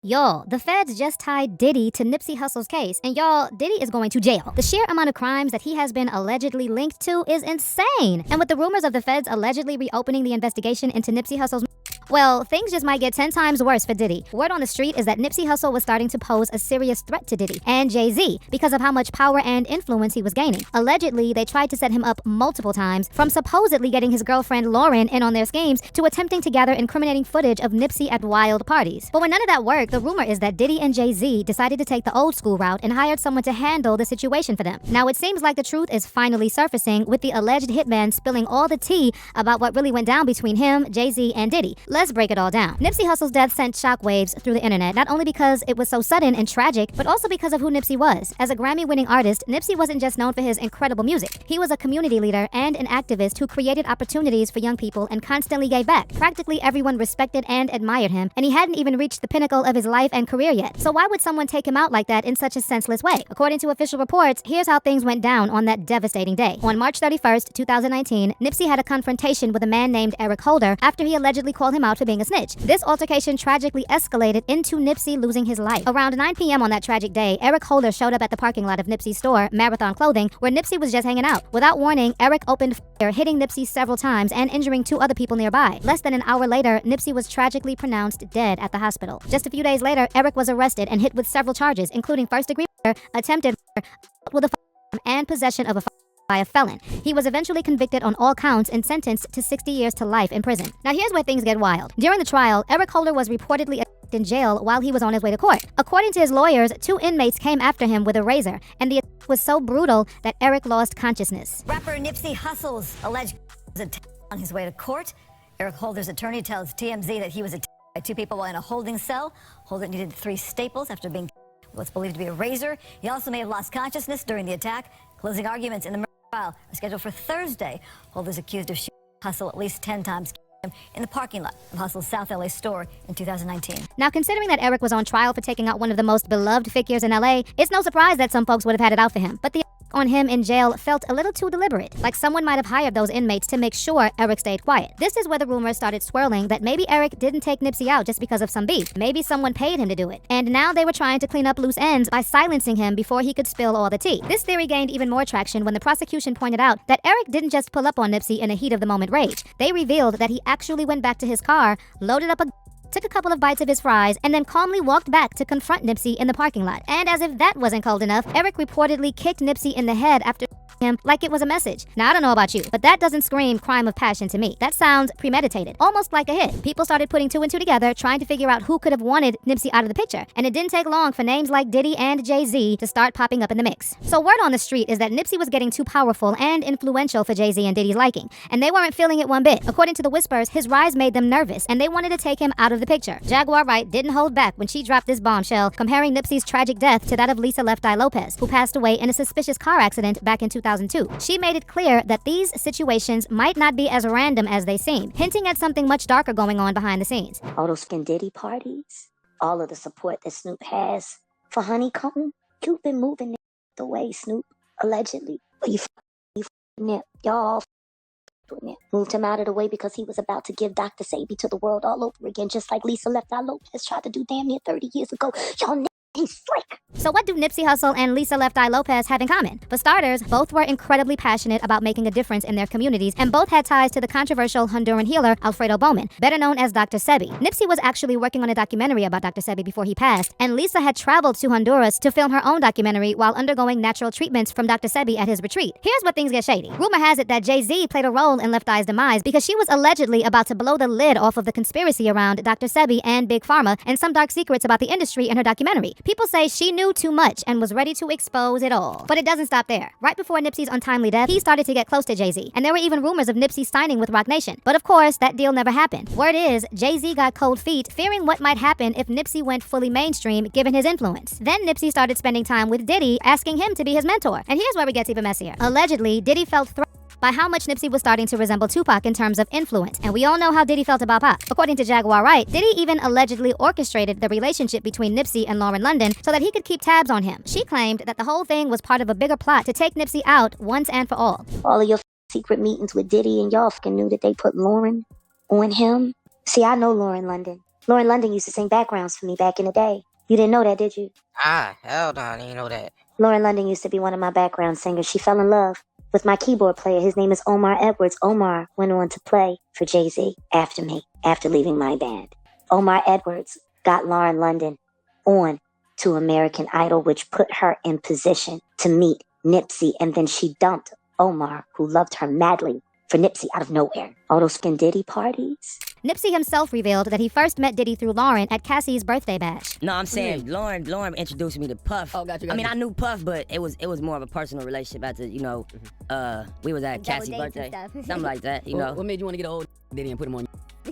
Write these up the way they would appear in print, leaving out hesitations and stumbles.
Y'all, the feds just tied Diddy to Nipsey Hussle's case, and y'all, Diddy is going to jail. The sheer amount of crimes that he has been allegedly linked to is insane. And with the rumors of the feds allegedly reopening the investigation into Nipsey Hussle's well, things just might get 10 times worse for Diddy. Word on the street is that Nipsey Hussle was starting to pose a serious threat to Diddy and Jay-Z because of how much power and influence he was gaining. Allegedly, they tried to set him up multiple times, from supposedly getting his girlfriend Lauren in on their schemes to attempting to gather incriminating footage of Nipsey at wild parties. But when none of that worked, the rumor is that Diddy and Jay-Z decided to take the old school route and hired someone to handle the situation for them. Now, it seems like the truth is finally surfacing, with the alleged hitman spilling all the tea about what really went down between him, Jay-Z, and Diddy. Let's break it all down. Nipsey Hussle's death sent shockwaves through the internet, not only because it was so sudden and tragic, but also because of who Nipsey was. As a Grammy-winning artist, Nipsey wasn't just known for his incredible music. He was a community leader and an activist who created opportunities for young people and constantly gave back. Practically everyone respected and admired him, and he hadn't even reached the pinnacle of his life and career yet. So why would someone take him out like that in such a senseless way? According to official reports, here's how things went down on that devastating day. On March 31st, 2019, Nipsey had a confrontation with a man named Eric Holder after he allegedly called him out for being a snitch. This altercation tragically escalated into Nipsey losing his life. Around 9 p.m. on that tragic day, Eric Holder showed up at the parking lot of Nipsey's store, Marathon Clothing, where Nipsey was just hanging out. Without warning, Eric opened fire, hitting Nipsey several times and injuring 2 other people nearby. Less than an hour later, Nipsey was tragically pronounced dead at the hospital. Just a few days later, Eric was arrested and hit with several charges, including first-degree murder, attempted murder, with a firearm, and possession of a firearm by a felon. He was eventually convicted on all counts and sentenced to 60 years to life in prison. Now here's where things get wild. During the trial, Eric Holder was reportedly in jail while he was on his way to court. According to his lawyers, 2 inmates came after him with a razor, and the attack was so brutal that Eric lost consciousness. Rapper Nipsey Hussle's alleged attack on his way to court. Eric Holder's attorney tells TMZ that he was attacked by 2 people while in a holding cell. Holder needed 3 staples after being what's believed to be a razor. He also may have lost consciousness during the attack. Closing arguments in the trial are scheduled for Thursday. Holder's accused of shooting Hussle at least 10 times in the parking lot of Hussle's South LA store in 2019. Now, considering that Eric was on trial for taking out one of the most beloved figures in LA, it's no surprise that some folks would have had it out for him. But the on him in jail felt a little too deliberate, like someone might have hired those inmates to make sure Eric stayed quiet. This is where the rumors started swirling that maybe Eric didn't take Nipsey out just because of some beef. Maybe someone paid him to do it. And now they were trying to clean up loose ends by silencing him before he could spill all the tea. This theory gained even more traction when the prosecution pointed out that Eric didn't just pull up on Nipsey in a heat of the moment rage. They revealed that he actually went back to his car, loaded up took a couple of bites of his fries, and then calmly walked back to confront Nipsey in the parking lot. And as if that wasn't cold enough, Eric reportedly kicked Nipsey in the head after him like it was a message. Now, I don't know about you, but that doesn't scream crime of passion to me. That sounds premeditated, almost like a hit. People started putting 2 and 2 together, trying to figure out who could have wanted Nipsey out of the picture. And it didn't take long for names like Diddy and Jay-Z to start popping up in the mix. So word on the street is that Nipsey was getting too powerful and influential for Jay-Z and Diddy's liking, and they weren't feeling it one bit. According to the whispers, his rise made them nervous, and they wanted to take him out of the picture. Jaguar Wright didn't hold back when she dropped this bombshell, comparing Nipsey's tragic death to that of Lisa Left Eye Lopez, who passed away in a suspicious car accident back in 2002. She made it clear that these situations might not be as random as they seem, hinting at something much darker going on behind the scenes. All those Diddy parties, all of the support that Snoop has for Honeycomb, you've been moving the way, Snoop, allegedly. You Nip, y'all Nip. Moved him out of the way because he was about to give Dr. Sabi to the world all over again, just like Lisa Left Eye Lopez tried to do damn near 30 years ago. Y'all he's slick. So what do Nipsey Hussle and Lisa Left Eye Lopez have in common? For starters, both were incredibly passionate about making a difference in their communities, and both had ties to the controversial Honduran healer Alfredo Bowman, better known as Dr. Sebi. Nipsey was actually working on a documentary about Dr. Sebi before he passed, and Lisa had traveled to Honduras to film her own documentary while undergoing natural treatments from Dr. Sebi at his retreat. Here's where things get shady. Rumor has it that Jay-Z played a role in Left Eye's demise because she was allegedly about to blow the lid off of the conspiracy around Dr. Sebi and Big Pharma and some dark secrets about the industry in her documentary. People say she knew too much and was ready to expose it all. But it doesn't stop there. Right before Nipsey's untimely death, he started to get close to Jay-Z, and there were even rumors of Nipsey signing with Roc Nation. But of course, that deal never happened. Word is, Jay-Z got cold feet, fearing what might happen if Nipsey went fully mainstream, given his influence. Then Nipsey started spending time with Diddy, asking him to be his mentor. And here's where it gets even messier. Allegedly, Diddy felt threatened by how much Nipsey was starting to resemble Tupac in terms of influence. And we all know how Diddy felt about Pac. According to Jaguar Wright, Diddy even allegedly orchestrated the relationship between Nipsey and Lauren London so that he could keep tabs on him. She claimed that the whole thing was part of a bigger plot to take Nipsey out once and for all. All of your secret meetings with Diddy and y'all knew that they put Lauren on him. See, I know Lauren London. Lauren London used to sing backgrounds for me back in the day. You didn't know that, did you? Ah, hell no, I didn't know that. Lauren London used to be one of my background singers. She fell in love with my keyboard player. His name is Omar Edwards. Omar went on to play for Jay-Z after me, after leaving my band. Omar Edwards got Lauren London on to American Idol, which put her in position to meet Nipsey, and then she dumped Omar, who loved her madly, for Nipsey out of nowhere. All those fucking Diddy parties. Nipsey himself revealed that he first met Diddy through Lauren at Cassie's birthday bash. No, I'm saying Lauren introduced me to Puff. Oh, got you. I mean, I knew Puff, but it was more of a personal relationship after, we was at Cassie's birthday. Something like that, you know. What made you want to get an old Diddy and put him on?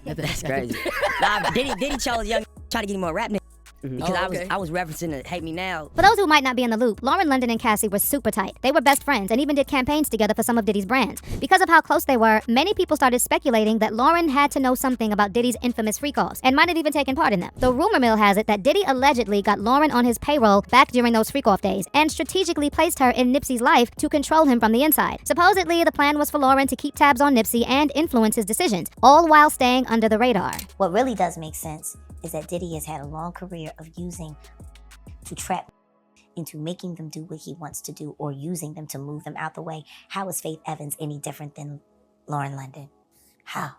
That's crazy. Nah, Diddy chose young, try to get him more rap nigga. Because I was referencing the Hate Me Now. For those who might not be in the loop, Lauren London and Cassie were super tight. They were best friends and even did campaigns together for some of Diddy's brands. Because of how close they were, many people started speculating that Lauren had to know something about Diddy's infamous freak-offs and might have even taken part in them. The rumor mill has it that Diddy allegedly got Lauren on his payroll back during those freak-off days and strategically placed her in Nipsey's life to control him from the inside. Supposedly, the plan was for Lauren to keep tabs on Nipsey and influence his decisions, all while staying under the radar. What really does make sense is that Diddy has had a long career of using to trap into making them do what he wants to do or using them to move them out the way. How is Faith Evans any different than Lauren London? How?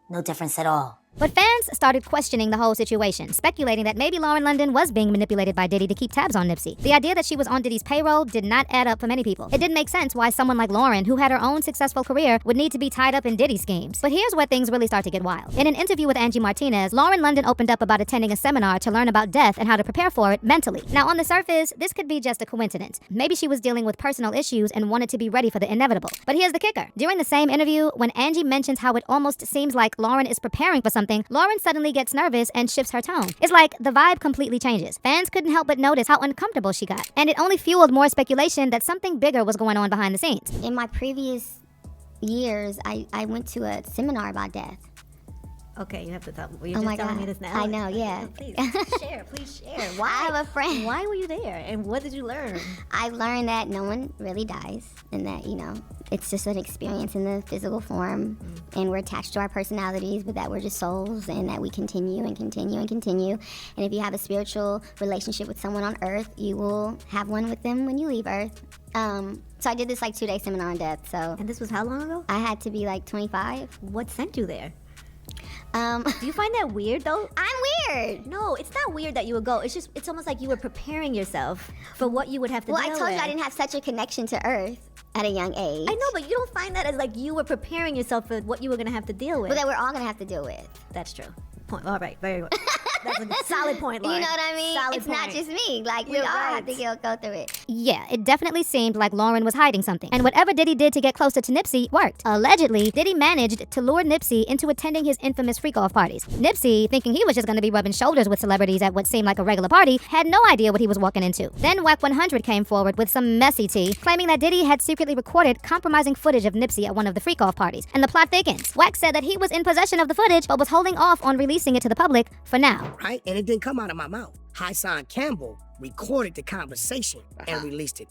No difference at all. But fans started questioning the whole situation, speculating that maybe Lauren London was being manipulated by Diddy to keep tabs on Nipsey. The idea that she was on Diddy's payroll did not add up for many people. It didn't make sense why someone like Lauren, who had her own successful career, would need to be tied up in Diddy schemes. But here's where things really start to get wild. In an interview with Angie Martinez, Lauren London opened up about attending a seminar to learn about death and how to prepare for it mentally. Now, on the surface, this could be just a coincidence. Maybe she was dealing with personal issues and wanted to be ready for the inevitable. But here's the kicker. During the same interview, when Angie mentions how it almost seems like Lauren is preparing for something, Lauren suddenly gets nervous and shifts her tone. It's like the vibe completely changes. Fans couldn't help but notice how uncomfortable she got. And it only fueled more speculation that something bigger was going on behind the scenes. In my previous years, I went to a seminar about death. Okay, you have to tell me. Well, you're Oh just my telling God. me this now. I know, yeah. Please share, please share. I have a friend. Why were you there, and what did you learn? I learned that no one really dies, and that, it's just an experience in the physical form, and we're attached to our personalities, but that we're just souls, and that we continue and continue and continue. And if you have a spiritual relationship with someone on Earth, you will have one with them when you leave Earth. So I did this 2-day seminar on death. So And this was how long ago? I had to be 25. What sent you there? Do you find that weird though? I'm weird. No, it's not weird that you would go. It's almost like you were preparing yourself for what you would have to Well, deal I with. told you I didn't have such a connection to Earth at a young age. I know, but you don't find that as you were preparing yourself for what you were gonna have to deal with. But that we're all gonna have to deal with. That's true. Point. All right, very good. That's a solid point, Lauren. You know what I mean? Solid It's not point. just me. We You're all right. have to go through it. Yeah, it definitely seemed like Lauren was hiding something. And whatever Diddy did to get closer to Nipsey worked. Allegedly, Diddy managed to lure Nipsey into attending his infamous freak-off parties. Nipsey, thinking he was just going to be rubbing shoulders with celebrities at what seemed like a regular party, had no idea what he was walking into. Then Wack 100 came forward with some messy tea, claiming that Diddy had secretly recorded compromising footage of Nipsey at one of the freak-off parties. And the plot thickens. Wack said that he was in possession of the footage, but was holding off on releasing it to the public for now. Right? And it didn't come out of my mouth. Hassan Campbell recorded the conversation and released it.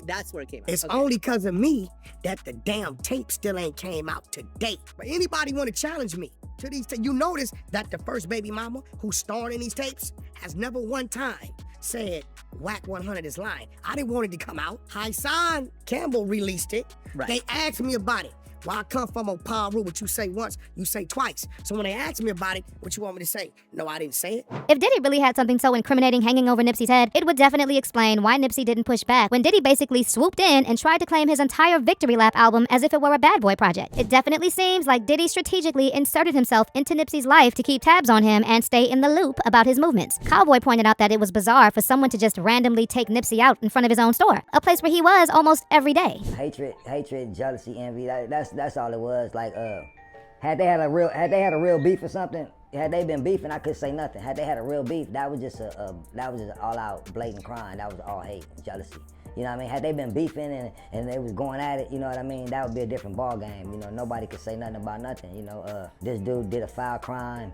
That's where it came out. It's only because of me that the damn tape still ain't came out to date. But anybody want to challenge me to these you notice that the first baby mama who starred in these tapes has never one time said Wack 100 is lying. I didn't want it to come out. Hassan Campbell released it. Right. They asked me about it. Well, I come from a power rule, what you say once, you say twice. So when they asked me about it, what you want me to say? No, I didn't say it. If Diddy really had something so incriminating hanging over Nipsey's head, it would definitely explain why Nipsey didn't push back when Diddy basically swooped in and tried to claim his entire Victory Lap album as if it were a Bad Boy project. It definitely seems like Diddy strategically inserted himself into Nipsey's life to keep tabs on him and stay in the loop about his movements. Cowboy pointed out that it was bizarre for someone to just randomly take Nipsey out in front of his own store, a place where he was almost every day. Hatred, jealousy, envy. That's all it was. Had they had a real beef or something, had they been beefing, I could say nothing. Had they had a real beef, that was just all out blatant crime. That was all hate, jealousy. You know what I mean? Had they been beefing and they was going at it, you know what I mean? That would be a different ball game. You know, nobody could say nothing about nothing. You know, this dude did a foul crime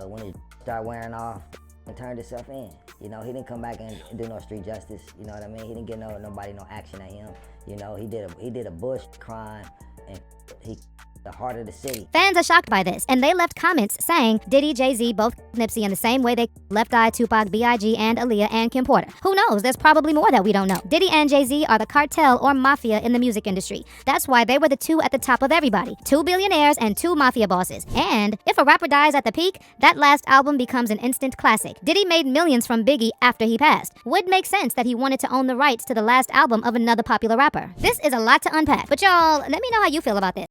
when he started wearing off and turned himself in. You know, he didn't come back and do no street justice. You know what I mean? He didn't get nobody no action at him. You know, he did a bush crime and he the heart of the city. Fans are shocked by this, and they left comments saying Diddy, Jay-Z both Nipsey in the same way they Left Eye, Tupac, B.I.G., and Aaliyah, and Kim Porter. Who knows? There's probably more that we don't know. Diddy and Jay-Z are the cartel or mafia in the music industry. That's why they were the two at the top of everybody. 2 billionaires and 2 mafia bosses. And if a rapper dies at the peak, that last album becomes an instant classic. Diddy made millions from Biggie after he passed. Would make sense that he wanted to own the rights to the last album of another popular rapper. This is a lot to unpack, but y'all, let me know how you feel about this.